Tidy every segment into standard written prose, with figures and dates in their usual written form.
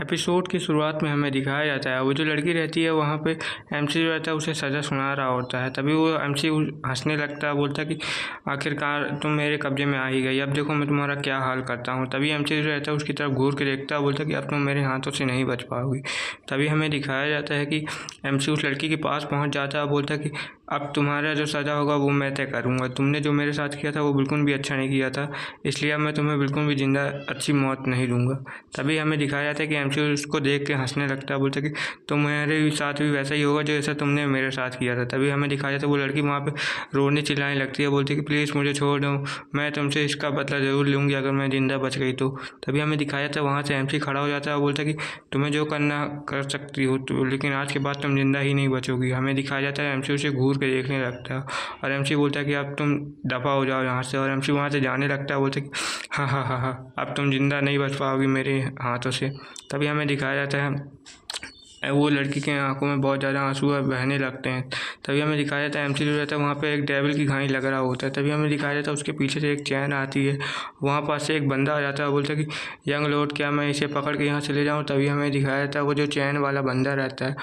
Episode की शुरुआत में हमें दिखाया जाता है वो जो लड़की रहती है वहाँ पे एमसी जो रहता है उसे सज़ा सुना रहा होता है। तभी वो एमसी हंसने लगता है, बोलता है कि आखिरकार तुम मेरे कब्जे में आ ही गई, अब देखो मैं तुम्हारा क्या हाल करता हूँ। तभी एमसी जो रहता है उसकी तरफ घूर के देखता है, बोलता है कि अब तुम मेरे हाथों से नहीं बच पाओगी। तभी हमें दिखाया जाता है कि एमसी उस लड़की के पास पहुँच जाता है, बोलता है कि अब तुम्हारा जो सज़ा होगा वो मैं तय करूँगा। तुमने जो मेरे साथ किया था वो बिल्कुल भी अच्छा नहीं किया था, इसलिए अब मैं तुम्हें बिल्कुल भी ज़िंदा अच्छी मौत नहीं दूँगा। तभी हमें दिखाया जाता है कि एमसी उसको देख के हंसने लगता है, बोलता है कि तुम्हारे साथ भी वैसा ही होगा जैसा तुमने मेरे साथ किया था। तभी हमें दिखाया जाता है वो लड़की वहाँ पे रोने चिल्लाने लगती है, बोलती है कि प्लीज़ मुझे छोड़ दो, मैं तुमसे इसका बदला ज़रूर लूँगी अगर मैं ज़िंदा बच गई तो। तभी हमें दिखाया जाता है वहाँ से एमसी खड़ा हो जाता है और बोलता है कि तुम्हें जो करना कर सकती हो तो, लेकिन आज के बाद तुम जिंदा ही नहीं बचोगी। हमें दिखाया जाता है एमसी उसे घूर के देखने लगता है और एमसी बोलता है कि अब तुम दफ़ा हो जाओ यहाँ से, और एमसी वहाँ से जाने लगता है, बोलता है कि हाँ हाँ हाँ हाँ अब तुम जिंदा नहीं बच पाओगी मेरे हाथों से। तभी हमें दिखाया जाता है वो लड़की के आंखों में बहुत ज़्यादा आंसू बहने लगते हैं। तभी हमें दिखाया जाता है एमसी जो रहता है वहाँ पे एक डेविल की कहानी लग रहा होता है। तभी हमें दिखाया जाता है उसके पीछे से एक चैन आती है, वहाँ पास से एक बंदा आ जाता है, बोलता है कि यंग लॉर्ड क्या मैं इसे पकड़ के यहाँ से ले जाऊँ। तभी हमें दिखाया जाता है वो जो चैन वाला बंदा रहता है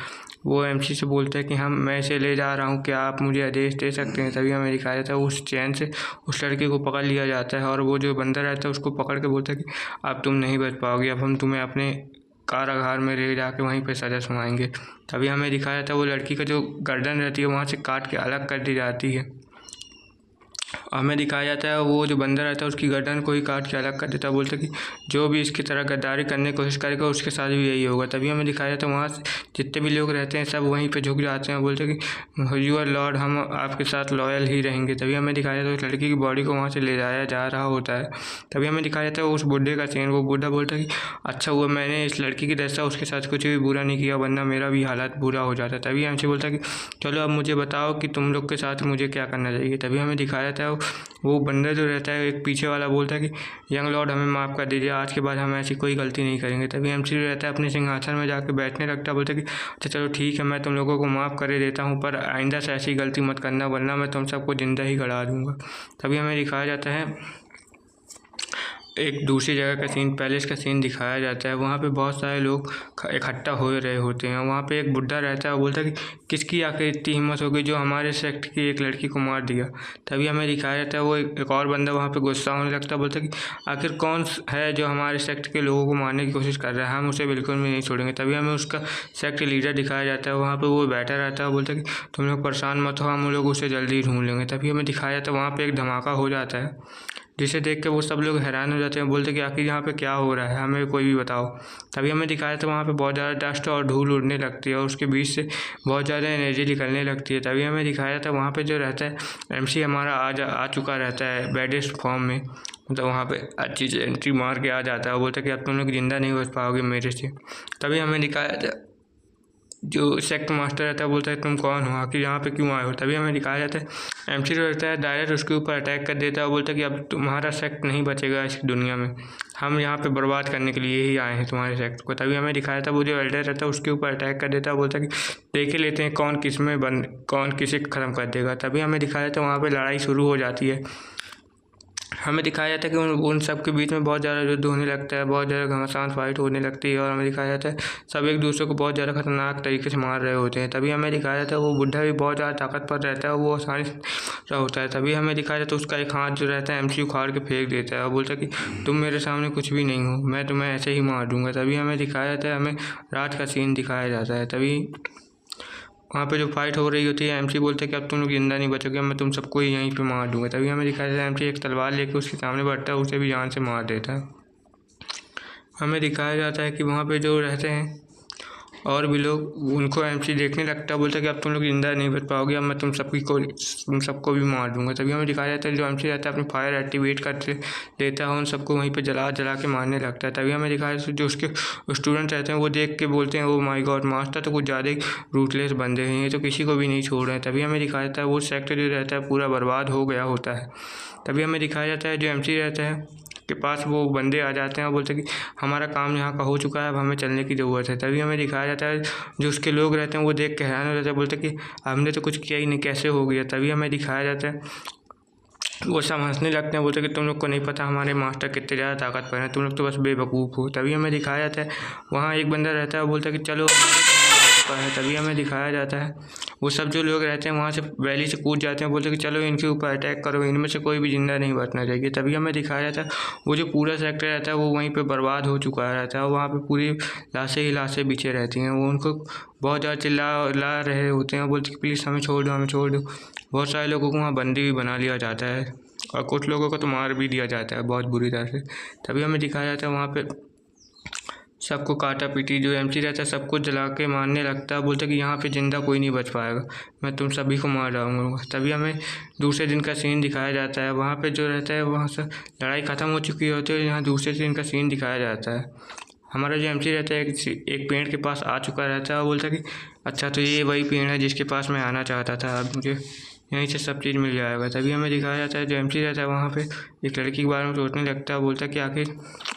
वो एमसी से बोलता है कि मैं इसे ले जा रहा हूँ, क्या आप मुझे आदेश दे सकते हैं। तभी हमें दिखाया जाता है उस चैन से उस लड़के को पकड़ लिया जाता है और वो जो बंदा रहता है उसको पकड़ के बोलता है कि अब तुम नहीं बच पाओगे, अब हम तुम्हें अपने कारागार में ले जाके वहीं पे सज़ा सुनाएंगे। तभी हमें दिखाया जाता है वो लड़की का जो गर्दन रहती है वहाँ से काट के अलग कर दी जाती है। हमें दिखाया जाता है वो जो बंदा रहता है उसकी गर्दन को ही काट के अलग कर देता है, बोलता है कि जो भी इसकी तरह गद्दारी करने की कोशिश करेगा उसके साथ भी यही होगा। तभी हमें दिखाया जाता है वहाँ से जितने भी लोग रहते हैं सब वहीं पे झुक जाते हैं, बोलते हैं कि यूर लॉर्ड हम आपके साथ लॉयल ही रहेंगे। तभी हमें दिखाया जाता है उस लड़की की बॉडी को वहाँ से ले जाया जा रहा होता है। तभी हमें दिखाया जाता है उस बुढ़े का सीन, वो बुढ़ा बोलता है कि अच्छा हुआ मैंने इस लड़की की दशा उसके साथ कुछ भी बुरा नहीं किया, वरना मेरा भी हालात बुरा हो जाता। तभी हमसे बोलता है कि चलो अब मुझे बताओ कि तुम लोग के साथ मुझे क्या करना चाहिए। तभी हमें दिखाया जाता है वो बंदा जो रहता है एक पीछे वाला बोलता है कि यंग लॉर्ड हमें माफ़ कर दीजिए, आज के बाद हम ऐसी कोई गलती नहीं करेंगे। तभी एमसी जो रहता है अपने सिंहासन में जाकर बैठने लगता है, बोलता है कि अच्छा चलो ठीक है मैं तुम लोगों को माफ़ कर देता हूँ, पर आइंदा से ऐसी गलती मत करना वरना मैं तुम सबको ज़िंदा ही गड़ा दूँगा। तभी हमें दिखाया जाता है एक दूसरी जगह का सीन, पैलेस का सीन दिखाया जाता है। वहाँ पे बहुत सारे लोग इकट्ठा हो रहे होते हैं। वहाँ पे एक बुढ़ा रहता है, वो बोलता है कि किसकी आखिर इतनी हिम्मत हो गई जो हमारे सेक्ट की एक लड़की को मार दिया। तभी हमें दिखाया जाता है वो एक और बंदा वहाँ पे गुस्सा होने लगता है, बोलता है कि आखिर कौन है जो हमारे सेक्ट के लोगों को मारने की कोशिश कर रहा है, हम उसे बिल्कुल भी नहीं छोड़ेंगे। तभी हमें उसका सेक्ट लीडर दिखाया जाता है, वहाँ पर वो बैठा रहता है, बोलता है कि तुम लोग परेशान मत हो, हम लोग उसे जल्दी ढूंढ लेंगे। तभी हमें दिखाया जाता है वहाँ पर एक धमाका हो जाता है जिसे देख के वो सब लोग हैरान हो जाते हैं, बोलते कि आखिर यहाँ पे क्या हो रहा है, हमें कोई भी बताओ। तभी हमें दिखाया था वहाँ पे बहुत ज़्यादा डस्ट और धूल उड़ने लगती है और उसके बीच से बहुत ज़्यादा एनर्जी निकलने लगती है। तभी हमें दिखाया था वहाँ पे जो रहता है एमसी हमारा आ चुका रहता है बेडेस्ट फॉर्म में, मतलब वहाँ पे अच्छी से एंट्री मार के आ जाता है और बोलता है कि अब तुम लोग जिंदा नहीं बच पाओगे मेरे से। तभी हमें दिखाया था जो सेक्ट मास्टर रहता है, बोलता है तुम कौन हो, आखिर यहाँ पे क्यों आए हो। तभी हमें दिखाया जाता है एमसी जो रहता है डायरेक्ट उसके ऊपर अटैक कर देता है और बोलता है कि अब तुम्हारा सेक्ट नहीं बचेगा इस दुनिया में, हम यहाँ पे बर्बाद करने के लिए ही आए हैं तुम्हारे सेक्ट को। तभी हमें दिखाया था वो जो एल्डर रहता है उसके ऊपर अटैक कर देता है, बोलता है कि देख ही लेते हैं कौन किसे ख़त्म कर देगा। तभी हमें दिखाया था वहाँ पर लड़ाई शुरू हो जाती है। हमें दिखाया जाता है कि उन सब के बीच में बहुत ज़्यादा युद्ध होने लगता है, बहुत ज़्यादा घमासान फाइट होने लगती है और हमें दिखाया जाता है सब एक दूसरे को बहुत ज़्यादा खतरनाक तरीके से मार रहे होते हैं। तभी हमें दिखाया जाता है वो बुढ़ा भी बहुत ज़्यादा ताकतवर रहता है, वो आसानी से रहा होता है। तभी हमें दिखाया जाता है उसका एक हाथ जो रहता है एमसी उखाड़ के फेंक देता है और बोलता है कि तुम मेरे सामने कुछ भी नहीं हो, मैं तुम्हें ऐसे ही मार दूँगा। तभी हमें दिखाया जाता है, हमें रात का सीन दिखाया जाता है। तभी वहाँ पे जो फाइट हो रही होती है एमसी बोलता है कि अब तुम लोग जिंदा नहीं बचोगे, मैं तुम सबको ही यहीं पे मार दूंगा। तभी हमें दिखाया जाता है एमसी एक तलवार लेके उसके सामने बढ़ता है, उसे भी जान से मार देता है। हमें दिखाया जाता है कि वहाँ पे जो रहते हैं और भी लोग उनको एमसी देखने लगता है, बोलता है कि अब तुम लोग जिंदा नहीं बच पाओगे, अब मैं तुम सबको भी मार दूंगा। तभी हमें दिखाया जाता है जो एमसी रहता है अपनी फायर एक्टिवेट करते लेता है, उन सबको वहीं पे जला के मारने लगता है। तभी हमें दिखाया जाता है जो उसके स्टूडेंट रहते हैं वो देख के बोलते हैं ओ माय गॉड मास्टर तो कुछ ज़्यादा ही रूटलेस बंदे हैं, ये तो किसी को भी नहीं छोड़ रहे हैं। तभी हमें दिखाया जाता है वो सेक्टर जो रहता है पूरा बर्बाद हो गया होता है। तभी हमें दिखाया जाता है जो एमसी रहता है के पास वो बंदे आ जाते हैं और बोलते हैं कि हमारा काम यहाँ का हो चुका है, अब हमें चलने की ज़रूरत है। तभी हमें दिखाया जाता है जो उसके लोग रहते हैं वो देख के हैरान हो जाते हैं, बोलते हैं कि हमने तो कुछ किया ही नहीं, कैसे हो गया। तभी हमें दिखाया जाता है वो सब हंसने लगते हैं, बोलते हैं कि तुम लोग को नहीं पता हमारे मास्टर कितने ज़्यादा ताकतवर हैं, तुम लोग तो बस बेवकूफ़ हो। तभी हमें दिखाया जाता है वहाँ एक बंदा रहता है, वो बोलता है कि चलो है, तभी हमें दिखाया जाता है वो सब जो लोग रहते हैं वहाँ से वैली से कूद जाते हैं, बोलते हैं कि चलो इनके ऊपर अटैक करो, इनमें से कोई भी जिंदा नहीं बचना चाहिए। तभी हमें दिखाया जाता है वो जो पूरा सेक्टर रहता है वो वहीं पे बर्बाद हो चुका रहता है, वहाँ पे पूरी लाशें ही लाशें बिछे रहती हैं। वो उनको बहुत ज़्यादा चिल्ला रहे होते हैं, बोलते कि प्लीज़ हमें छोड़ दो, हमें छोड़ दो। बहुत सारे लोगों को वहाँ बंदी भी बना लिया जाता है और कुछ लोगों को तो मार भी दिया जाता है बहुत बुरी तरह से। तभी हमें दिखाया जाता है वहाँ पे सबको काटा पीटी, जो एमसी रहता है सबको जला के मारने लगता है, बोलता है कि यहाँ पे ज़िंदा कोई नहीं बच पाएगा, मैं तुम सभी को मार डालूंगा। तभी हमें दूसरे दिन का सीन दिखाया जाता है, वहाँ पे जो रहता है वहाँ से लड़ाई ख़त्म हो चुकी होती है, यहाँ दूसरे दिन का सीन दिखाया जाता है। हमारा जो एमसी रहता है एक पेड़ के पास आ चुका रहता है और बोलता है कि अच्छा तो ये वही पेड़ है जिसके पास मैं आना चाहता था, अब मुझे यहीं से सब चीज़ मिल जाएगा। तभी हमें दिखाया जाता है जो एमसी रहता है वहाँ पे एक लड़की के बारे में सोचने लगता है, बोलता है कि आखिर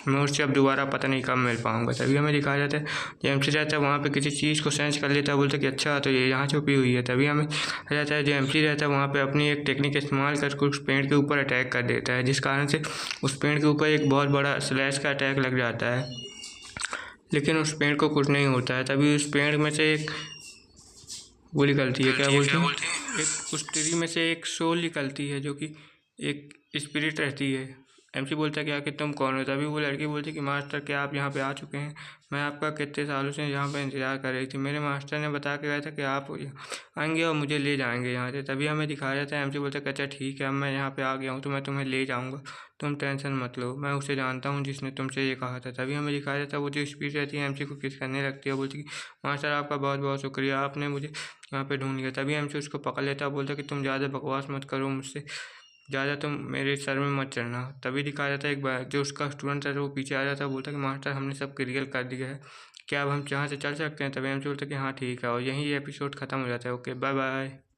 मैं उससे अब दोबारा पता नहीं कब मिल पाऊँगा। तभी हमें दिखाया जाता है जो एमसी रहता है वहाँ पे किसी चीज़ को सेंस कर लेता है, बोलता है कि अच्छा तो ये यहाँ छुपी हुई है। तभी हमें दिखाया जाता है जो एमसी रहता है वहाँ पे अपनी एक टेक्निक इस्तेमाल करके उस पेड़ के ऊपर अटैक कर देता है, जिस कारण से उस पेड़ के ऊपर एक बहुत बड़ा स्लैश का अटैक लग जाता है, लेकिन उस पेड़ को कुछ नहीं होता है। तभी उस पेड़ में से एक वो निकलती है, क्या बोलते हैं, एक उस ट्री में से एक सोल निकलती है जो कि एक स्पिरिट रहती है। एमसी बोलता है कि आखिर तुम कौन हो। तभी वो लड़की बोलती है कि मास्टर क्या आप यहाँ पे आ चुके हैं, मैं आपका कितने सालों से यहाँ पे इंतज़ार कर रही थी, मेरे मास्टर ने बता के गया था कि आप आएंगे और मुझे ले जाएंगे यहाँ से। तभी हमें दिखाया जाता है एमसी बोलता है कि अच्छा ठीक है, अब मैं यहाँ पे आ गया हूँ तो मैं तुम्हें ले जाऊँगा, तुम टेंशन मत लो, मैं उसे जानता हूँ जिसने तुमसे ये कहा था। तभी हमें दिखाया जाता है वो जो स्पीच रहती है एमसी को किस करने लगती है, बोलती कि मास्टर आपका बहुत बहुत शुक्रिया, आपने मुझे यहाँ पे ढूंढ लिया। तभी एमसी उसको पकड़ लेता है, बोलता कि तुम ज़्यादा बकवास मत करो मुझसे, ज़्यादा तुम मेरे सर में मत चढ़ना। तभी दिखाया जाता है एक बार जो उसका स्टूडेंट था वो पीछे आ जाता है, बोलता है कि मास्टर हमने सब क्लियर कर दिया है, क्या अब हम यहाँ से चल सकते हैं। तभी एमसी बोलता है कि हाँ ठीक है, और यहीं ये एपिसोड ख़त्म हो जाता है। Okay bye bye.